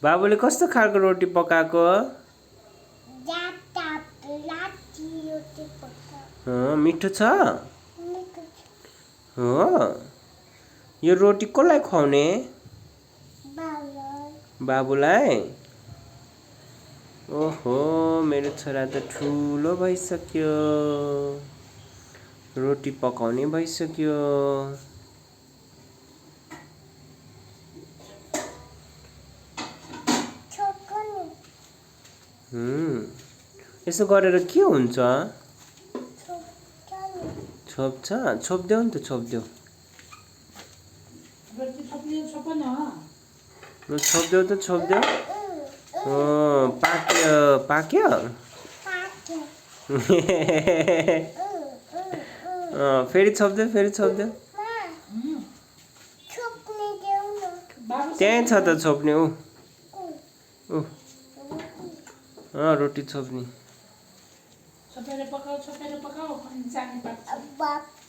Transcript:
बाबुले कस्तो खालको रोटी पकाएको? मिठो छ? हो। यो रोटी कसलाई खुवाउने? बाबुलाई। ओहो, मेरो छोरा त ठुलो भइसक्यो। रोटी पकाउने भइसक्यो। यसो गरेर के हुन्छ? छोप्छ? छोप्देऊ नि त, छोप्देऊ। छोप्देऊ त, छोप्देऊ। पाक्यो, पाक्यो? फेरि छोप्देऊ, फेरि छोप्देऊ। त्यहीँ छ त छोप्ने। रोटी छोप्ने। छोपेर पकाऊ, छोपेर पकाऊ, अनि जाने पाक्छ।